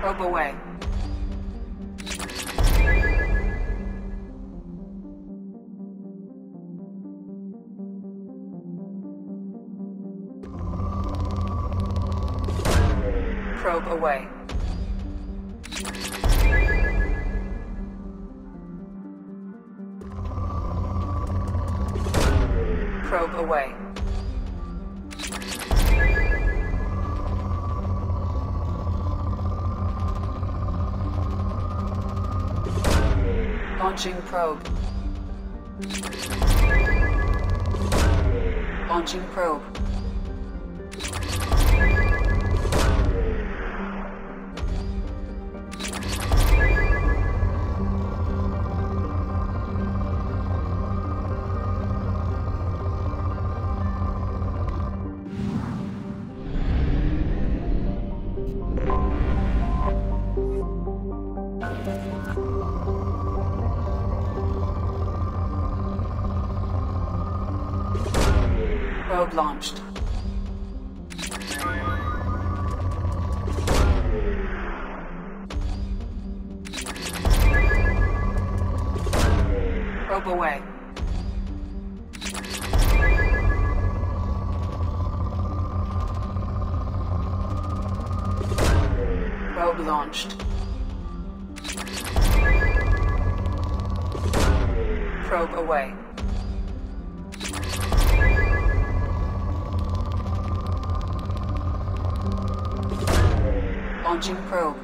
Probe away. Probe away. Probe away. Launching probe. Launching probe. Probe launched. Probe away. Probe launched. Probe away. Launching probe.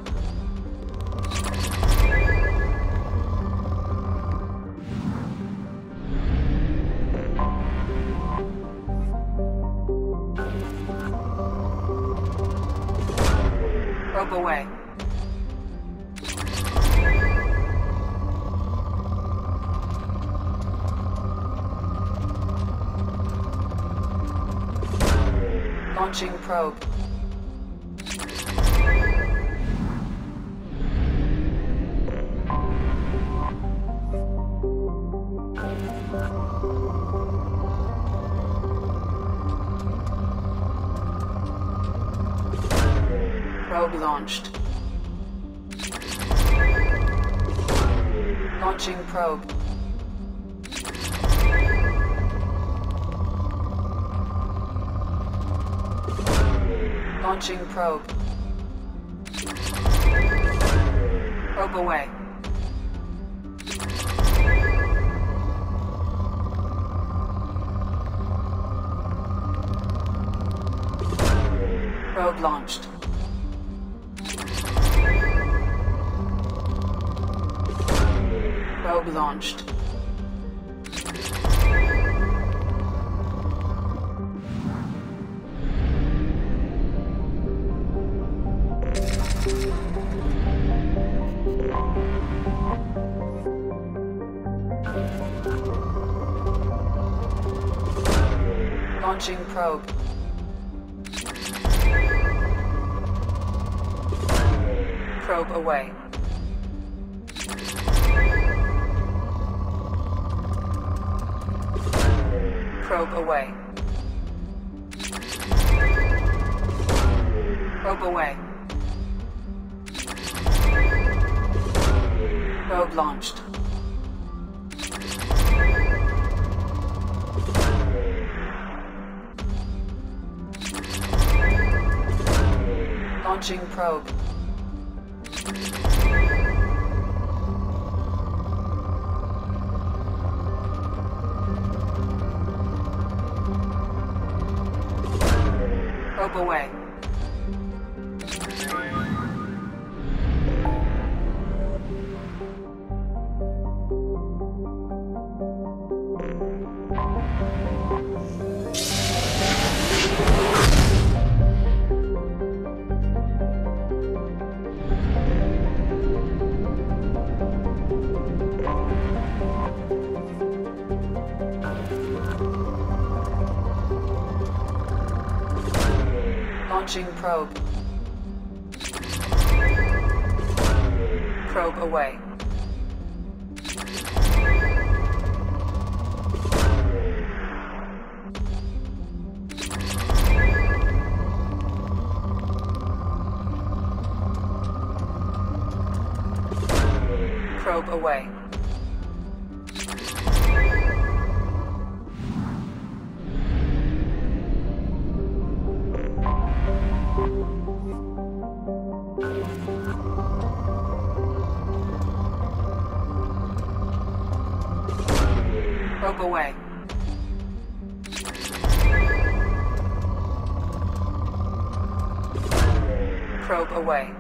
Probe away. Launching probe. Probe launched. Launching probe. Launching probe. Probe away. Probe launched. Probe launched. Launching probe. Probe away. Probe away. Probe away. Probe launched. Launching probe. Probe away. Launching probe. Probe away. Probe away. Probe away. Probe away.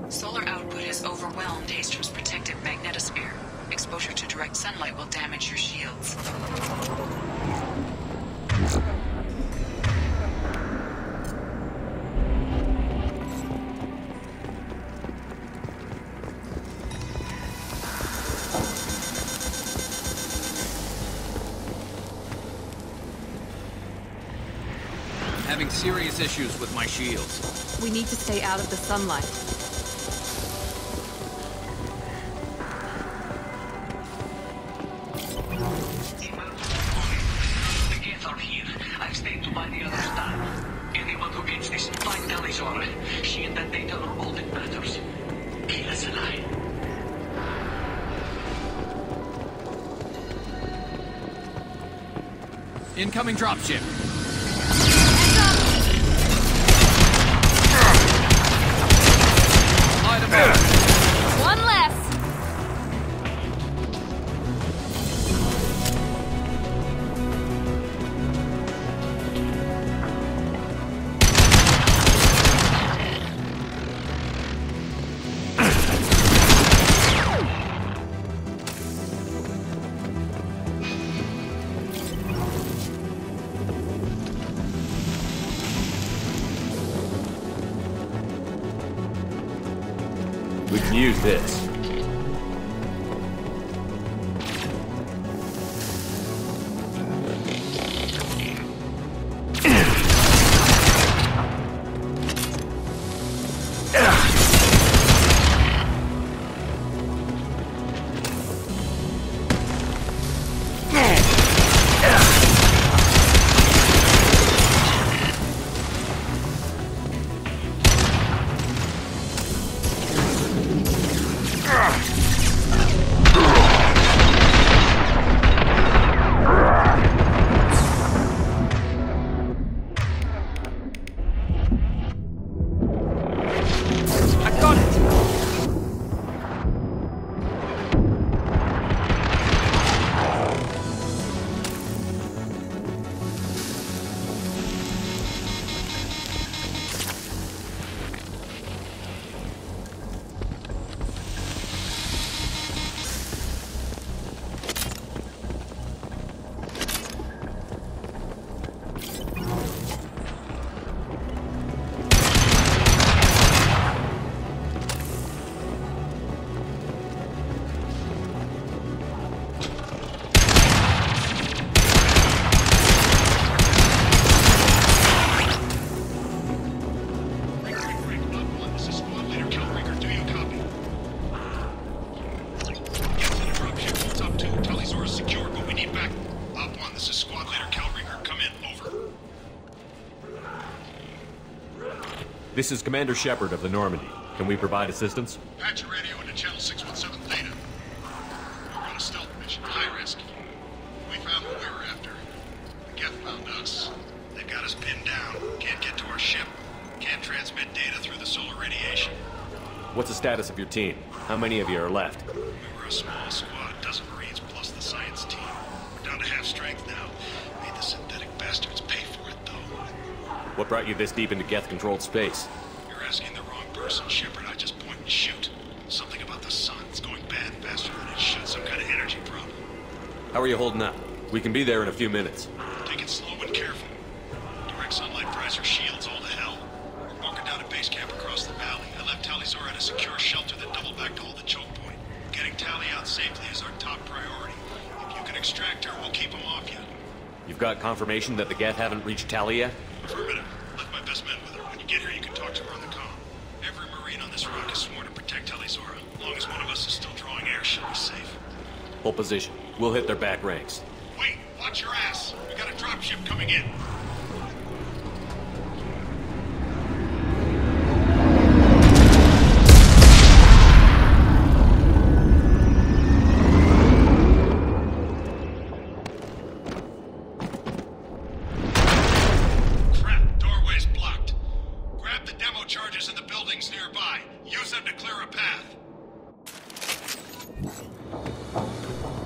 Solar output has overwhelmed Hastrom's protective magnetosphere. Exposure to direct sunlight will damage your shields. Having serious issues with my shields. We need to stay out of the sunlight. The gates are here. I've stayed to buy the other stuff. Anyone who gets this vital is alright. She and that data are all that matters. Kill us alive. Incoming dropship. One less! We can use this. This is Commander Shepard of the Normandy. Can we provide assistance? Patch your radio into channel 617 Theta. We're on a stealth mission, high risk. We found what we were after. The Geth found us. They've got us pinned down. Can't get to our ship. Can't transmit data through the solar radiation. What's the status of your team? How many of you are left? We were a small squad, dozen Marines plus the science team. We're down to half strength now. Made the synthetic bastards pay for it, though. What brought you this deep into Geth-controlled space? You're asking the wrong person, Shepard. I just point and shoot. Something about the sun. It's going bad faster than it should. Some kind of energy problem. How are you holding up? We can be there in a few minutes. Take it slow and careful. Direct sunlight fries our shields all to hell. We're bunkered down at base camp across the valley. I left Tali'Zorah at a secure shelter that doubled back to hold the choke point. Getting Tali out safely is our top priority. If you can extract her, we'll keep them off you. You've got confirmation that the Geth haven't reached Tali yet? Affirmative. Left my best men with her. When you get here, you can talk to her on the comm. Every Marine on this rock is sworn to protect Tali'Zorah. As long as one of us is still drawing air, she'll be safe. Hold position. We'll hit their back ranks. Wait! Watch your ass! We got a dropship coming in. Crap! Doorway's blocked. Grab the demo charges in the buildings nearby. Use them to clear a path.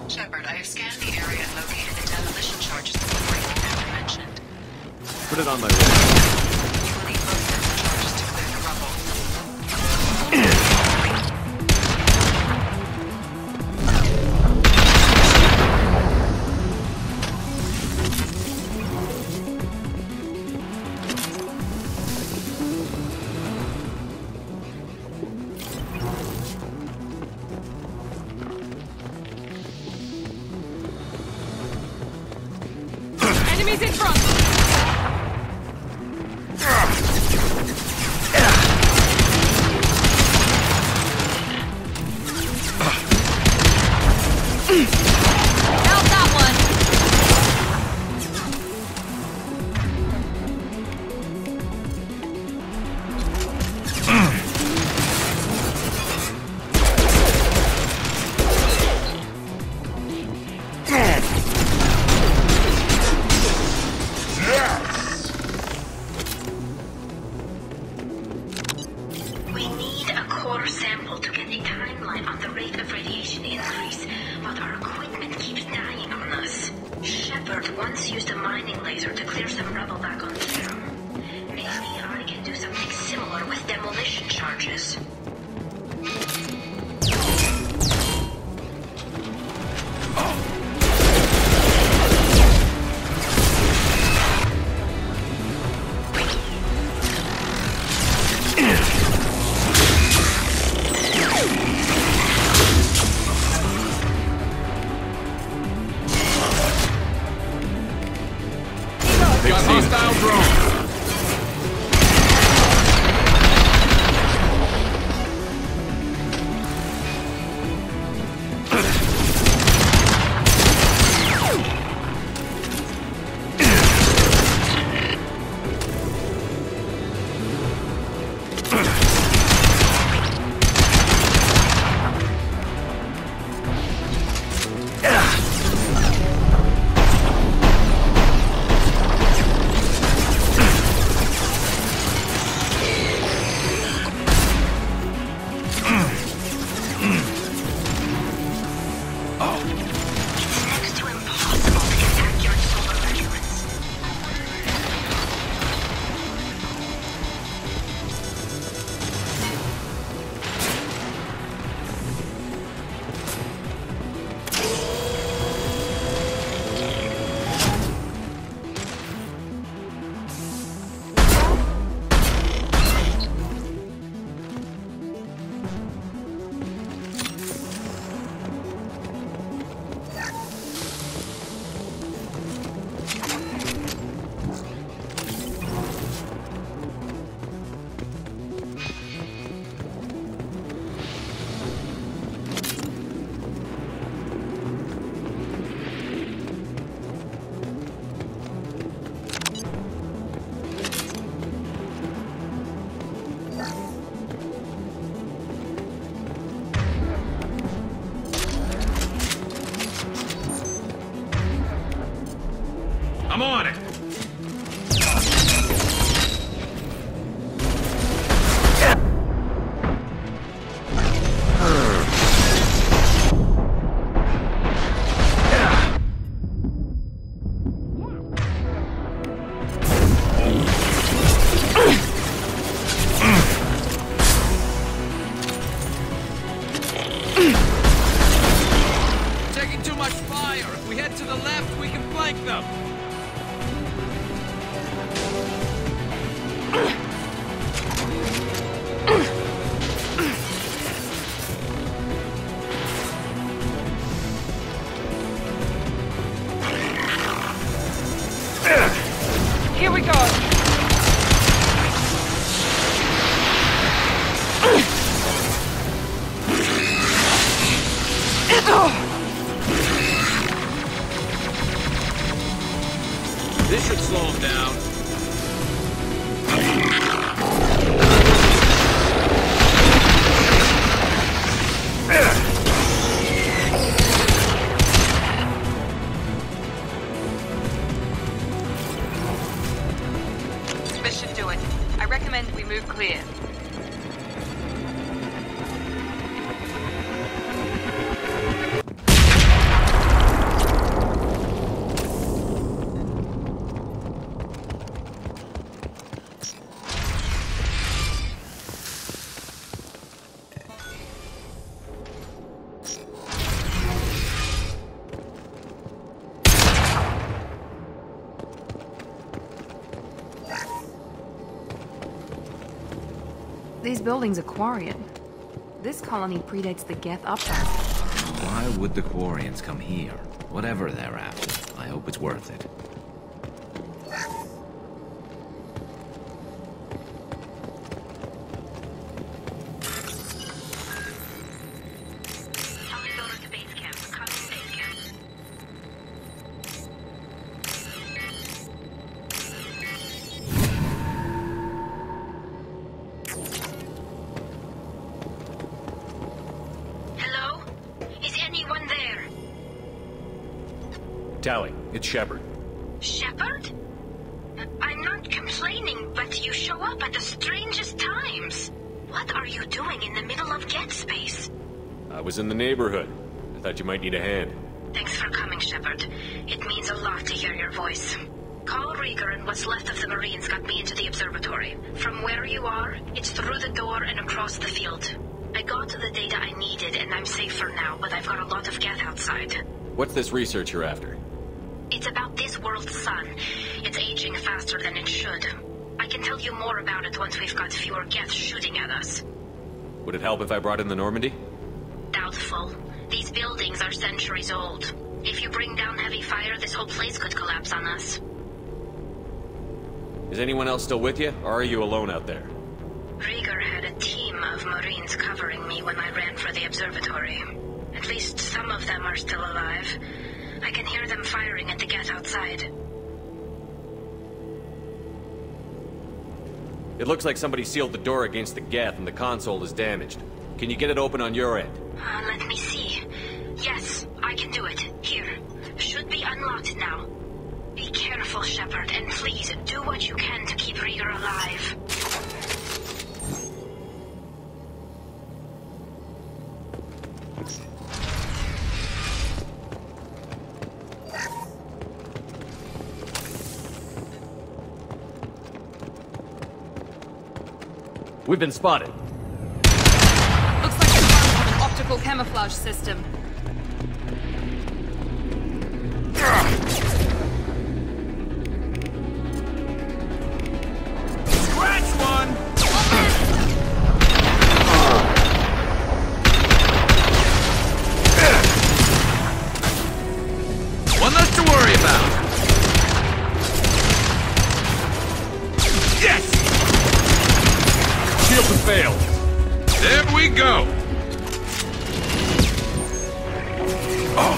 Shepard, I have scanned the area and located the demolition charges that the Quarian mentioned. Put it on my radar. You will need both sets of charges to clear the rubble. Enemies in front! Got that one! We need a core sample to get a timeline on the rate of radiation increase, but our equipment keeps dying on us. Shepard once used a mining laser to clear some rubble back on Therum. Maybe I can do something similar with demolition charges. Got hostile drone. I'm on it! Taking too much fire! If we head to the left, we can flank them! Here we go. This should slow him down. This should do it. I recommend we move clear. These buildings are Quarian. This colony predates the Geth uprising. Why would the Quarians come here? Whatever they're after, I hope it's worth it. Tali's to base camp. Coming base camp. Hello? Is anyone there? Tally, it's Shepard. Shepard? I'm not complaining, but you show up at the strangest times. What are you doing in the middle of Geth space? I was in the neighborhood. I thought you might need a hand. Thanks for coming, Shepard. It means a lot to hear your voice. Call Rieger and what's left of the Marines got me into the observatory. From where you are, it's through the door and across the field. I got to the data I needed and I'm safe for now, but I've got a lot of Geth outside. What's this research you're after? It's about this world's sun. It's aging faster than it should. I can tell you more about it once we've got fewer Geth shooting at us. Would it help if I brought in the Normandy? Doubtful. These buildings are centuries old. If you bring down heavy fire, this whole place could collapse on us. Is anyone else still with you, or are you alone out there? Rieger had a team of Marines covering me when I ran for the observatory. At least some of them are still alive. I can hear them firing at the Geth outside. It looks like somebody sealed the door against the Geth and the console is damaged. Can you get it open on your end? Let me see. Yes, I can do it. Here. Should be unlocked now. Be careful, Shepard, and please do what you can to keep Rieger alive. We've been spotted. Looks like it's part of an optical camouflage system. Scratch one! One less to worry about. Yes! Shield has failed. There we go. Oh.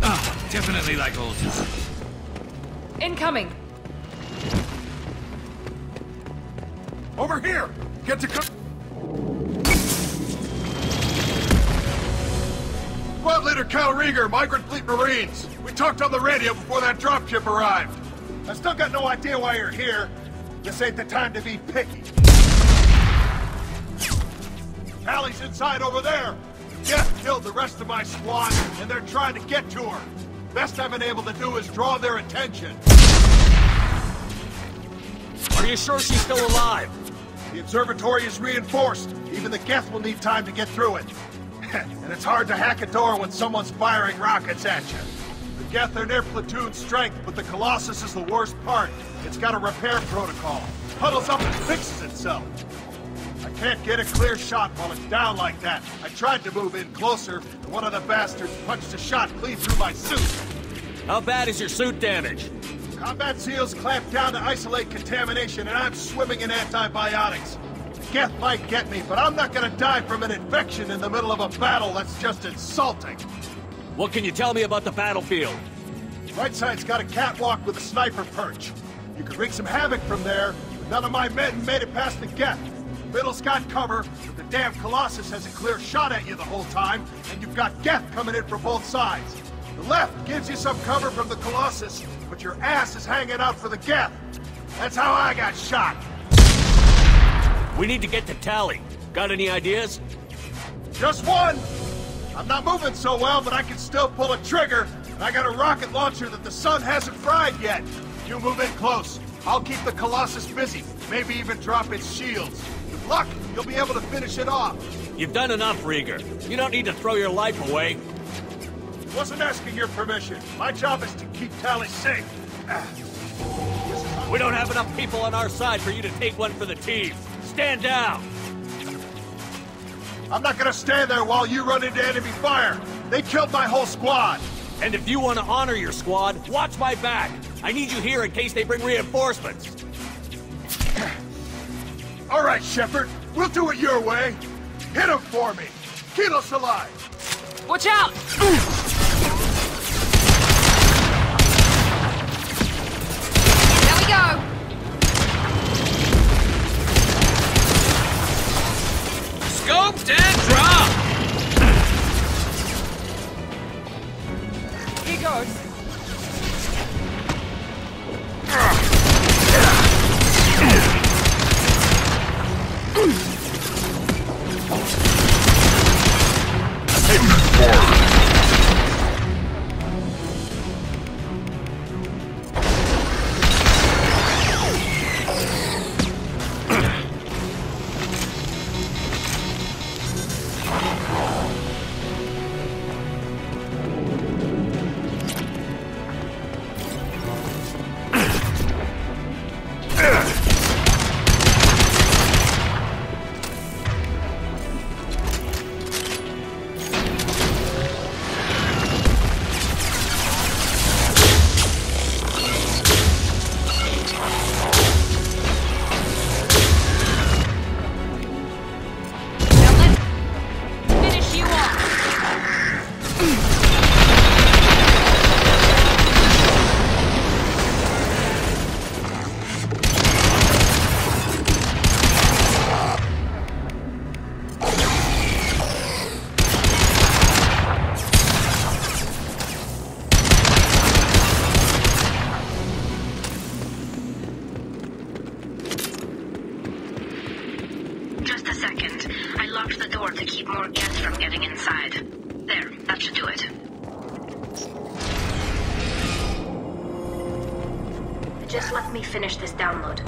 Ah, definitely like old times. Incoming. Over here! Get to Squad Leader Cal Rieger, Migrant Fleet Marines. We talked on the radio before that dropship arrived. I still got no idea why you're here. This ain't the time to be picky. Allie's inside over there. Jeff killed the rest of my squad, and they're trying to get to her. Best I've been able to do is draw their attention. Are you sure she's still alive? The observatory is reinforced. Even the Geth will need time to get through it. And it's hard to hack a door when someone's firing rockets at you. The Geth are near platoon strength, but the Colossus is the worst part. It's got a repair protocol. Huddles up and fixes itself. I can't get a clear shot while it's down like that. I tried to move in closer, and one of the bastards punched a shot clean through my suit. How bad is your suit damaged? Combat seals clamp down to isolate contamination, and I'm swimming in antibiotics. The Geth might get me, but I'm not gonna die from an infection in the middle of a battle. That's just insulting. What can you tell me about the battlefield? Right side's got a catwalk with a sniper perch. You could wreak some havoc from there, but none of my men made it past the Geth. Middle's got cover, but the damn Colossus has a clear shot at you the whole time, and you've got Geth coming in from both sides. The left gives you some cover from the Colossus, but your ass is hanging out for the Geth. That's how I got shot. We need to get to Tally. Got any ideas? Just one! I'm not moving so well, but I can still pull a trigger, and I got a rocket launcher that the sun hasn't fried yet. You move in close. I'll keep the Colossus busy, maybe even drop its shields. With luck, you'll be able to finish it off. You've done enough, Rieger. You don't need to throw your life away. Wasn't asking your permission. My job is to keep Tally safe. We don't have enough people on our side for you to take one for the team. Stand down! I'm not gonna stand there while you run into enemy fire. They killed my whole squad. And if you want to honor your squad, watch my back. I need you here in case they bring reinforcements. All right, Shepard. We'll do it your way. Hit him for me. Kilos alive. Watch out! There we go! Scoped and dropped! Here goes. Just let me finish this download.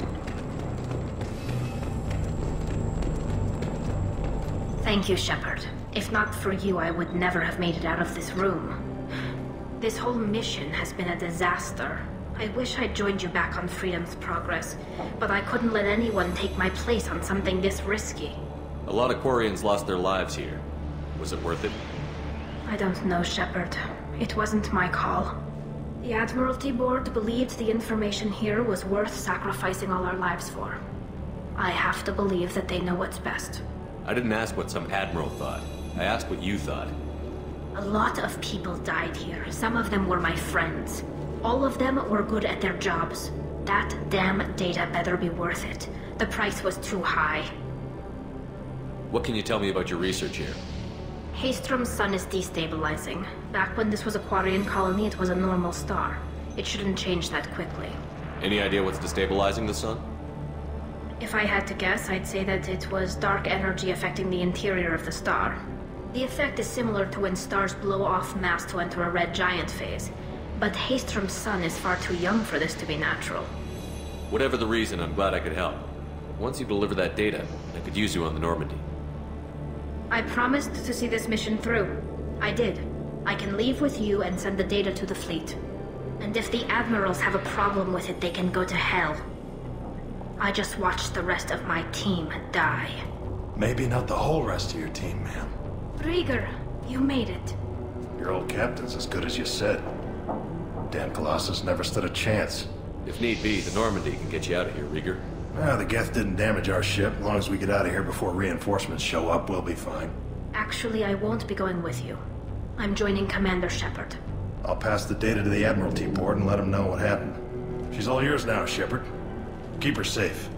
Thank you, Shepard. If not for you, I would never have made it out of this room. This whole mission has been a disaster. I wish I'd joined you back on Freedom's Progress, but I couldn't let anyone take my place on something this risky. A lot of Quarians lost their lives here. Was it worth it? I don't know, Shepard. It wasn't my call. The Admiralty Board believed the information here was worth sacrificing all our lives for. I have to believe that they know what's best. I didn't ask what some admiral thought. I asked what you thought. A lot of people died here. Some of them were my friends. All of them were good at their jobs. That damn data better be worth it. The price was too high. What can you tell me about your research here? Haystrom's sun is destabilizing. Back when this was a Quarian colony, it was a normal star. It shouldn't change that quickly. Any idea what's destabilizing the sun? If I had to guess, I'd say that it was dark energy affecting the interior of the star. The effect is similar to when stars blow off mass to enter a red giant phase. But Haystrom's sun is far too young for this to be natural. Whatever the reason, I'm glad I could help. Once you deliver that data, I could use you on the Normandy. I promised to see this mission through. I did. I can leave with you and send the data to the fleet. And if the admirals have a problem with it, they can go to hell. I just watched the rest of my team die. Maybe not the whole rest of your team, ma'am. Rieger, you made it. Your old captain's as good as you said. Damn Colossus never stood a chance. If need be, the Normandy can get you out of here, Rieger. The Geth didn't damage our ship. As long as we get out of here before reinforcements show up, we'll be fine. Actually, I won't be going with you. I'm joining Commander Shepard. I'll pass the data to the Admiralty board and let them know what happened. She's all yours now, Shepard. Keep her safe.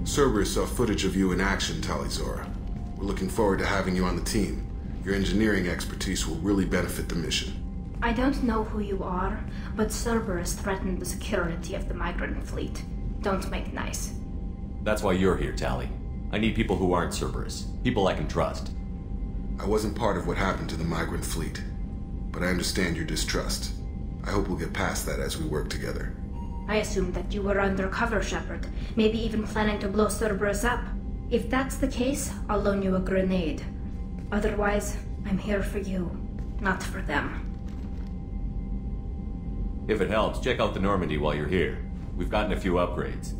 Cerberus saw footage of you in action, Talizora. We're looking forward to having you on the team. Your engineering expertise will really benefit the mission. I don't know who you are, but Cerberus threatened the security of the migrant fleet. Don't make nice. That's why you're here, Tali. I need people who aren't Cerberus. People I can trust. I wasn't part of what happened to the migrant fleet, but I understand your distrust. I hope we'll get past that as we work together. I assumed that you were undercover, Shepard. Maybe even planning to blow Cerberus up. If that's the case, I'll loan you a grenade. Otherwise, I'm here for you, not for them. If it helps, check out the Normandy while you're here. We've gotten a few upgrades.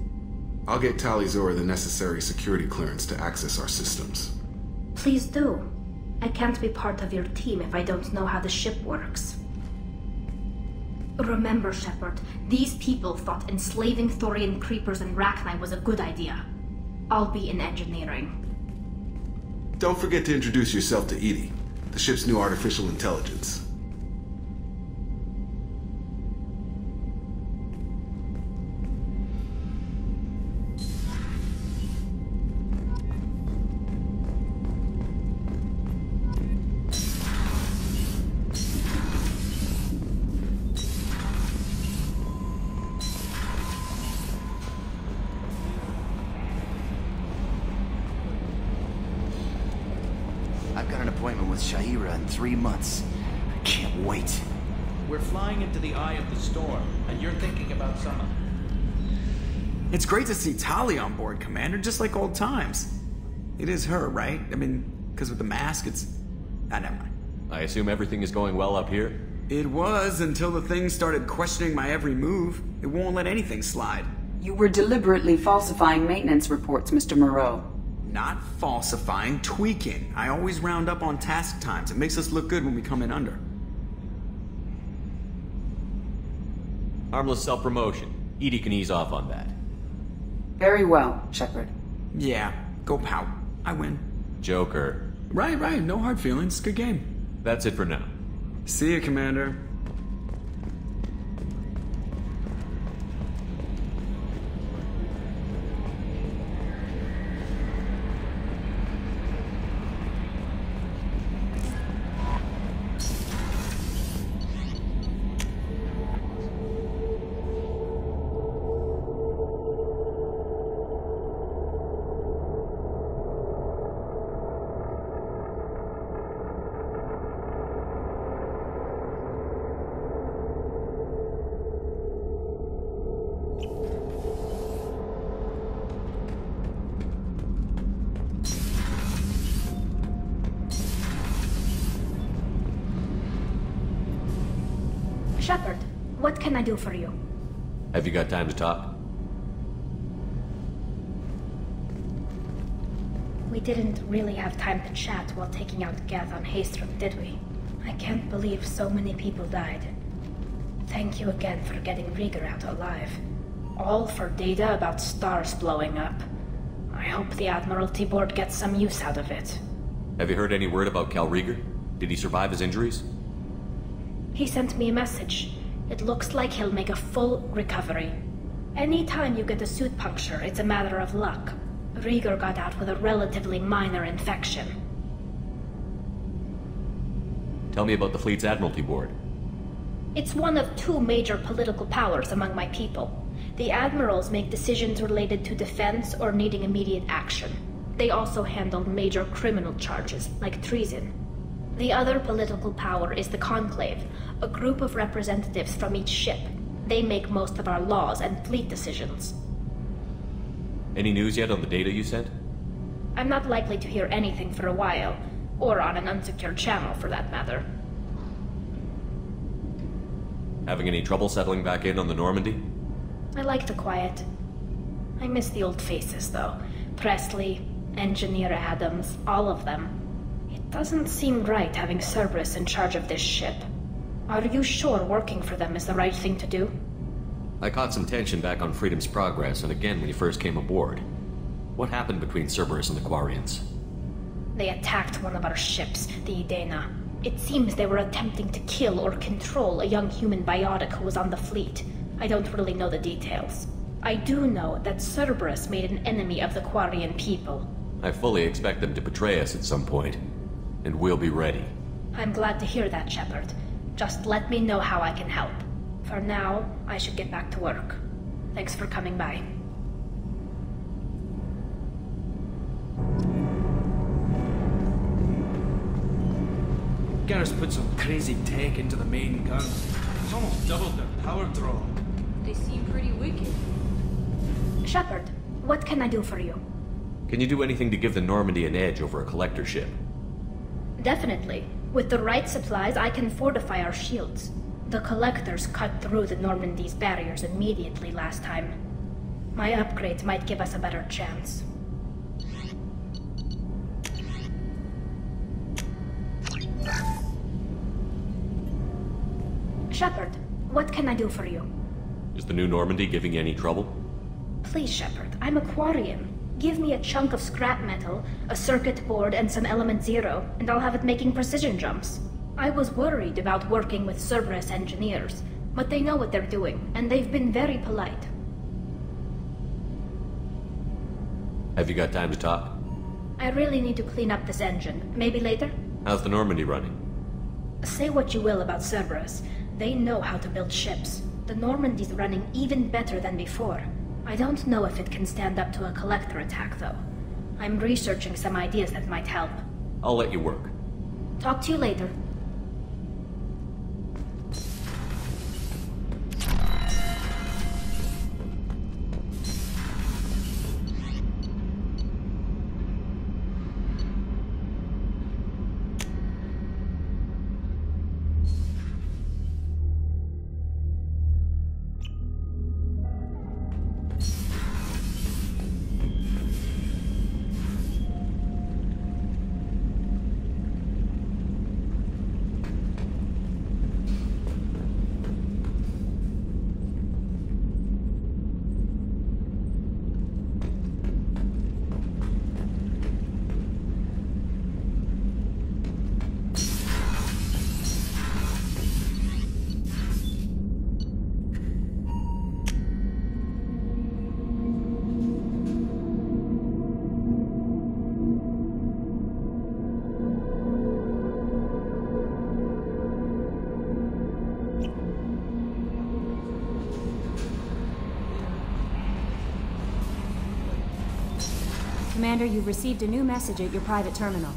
I'll get Talizora the necessary security clearance to access our systems. Please do. I can't be part of your team if I don't know how the ship works. Remember, Shepard, these people thought enslaving Thorian creepers and Rachni was a good idea. I'll be in engineering. Don't forget to introduce yourself to EDI, the ship's new artificial intelligence. I've got an appointment with Shaira in 3 months. I can't wait. We're flying into the eye of the storm, and you're thinking about summer. It's great to see Tali on board, Commander, just like old times. It is her, right? I mean, because with the mask, it's... never mind. I assume everything is going well up here? It was, until the thing started questioning my every move. It won't let anything slide. You were deliberately falsifying maintenance reports, Mr. Moreau. Not falsifying, tweaking. I always round up on task times. It makes us look good when we come in under. Harmless self-promotion. EDI can ease off on that. Very well, Shepard. Yeah, go pout. I win. Joker. Right. No hard feelings. Good game. That's it for now. See you, Commander. can I do for you? Have you got time to talk? We didn't really have time to chat while taking out Geth on Haystrom, did we? I can't believe so many people died. Thank you again for getting Rieger out alive. All for data about stars blowing up. I hope the Admiralty Board gets some use out of it. Have you heard any word about Cal Rieger? Did he survive his injuries? He sent me a message. It looks like he'll make a full recovery. Anytime you get a suit puncture, it's a matter of luck. Rieger got out with a relatively minor infection. Tell me about the fleet's Admiralty Board. It's one of two major political powers among my people. The admirals make decisions related to defense or needing immediate action. They also handle major criminal charges, like treason. The other political power is the Conclave, a group of representatives from each ship. They make most of our laws and fleet decisions. Any news yet on the data you sent? I'm not likely to hear anything for a while, or on an unsecured channel for that matter. Having any trouble settling back in on the Normandy? I like the quiet. I miss the old faces, though. Presley, Engineer Adams, all of them. It doesn't seem right having Cerberus in charge of this ship. Are you sure working for them is the right thing to do? I caught some tension back on Freedom's Progress, and again when you first came aboard. What happened between Cerberus and the Quarians? They attacked one of our ships, the Edena. It seems they were attempting to kill or control a young human biotic who was on the fleet. I don't really know the details. I do know that Cerberus made an enemy of the Quarian people. I fully expect them to betray us at some point, and we'll be ready. I'm glad to hear that, Shepard. Just let me know how I can help. For now, I should get back to work. Thanks for coming by. Garrus put some crazy tech into the main guns. It's almost doubled their power draw. They seem pretty wicked. Shepard, what can I do for you? Can you do anything to give the Normandy an edge over a collector ship? Definitely. With the right supplies, I can fortify our shields. The collectors cut through the Normandy's barriers immediately last time. My upgrades might give us a better chance. Shepard, what can I do for you? Is the new Normandy giving you any trouble? Please, Shepard, I'm a Quarian. Give me a chunk of scrap metal, a circuit board, and some element zero, and I'll have it making precision jumps. I was worried about working with Cerberus engineers, but they know what they're doing, and they've been very polite. Have you got time to talk? I really need to clean up this engine. Maybe later? How's the Normandy running? Say what you will about Cerberus. They know how to build ships. The Normandy's running even better than before. I don't know if it can stand up to a collector attack, though. I'm researching some ideas that might help. I'll let you work. Talk to you later. Commander, you've received a new message at your private terminal.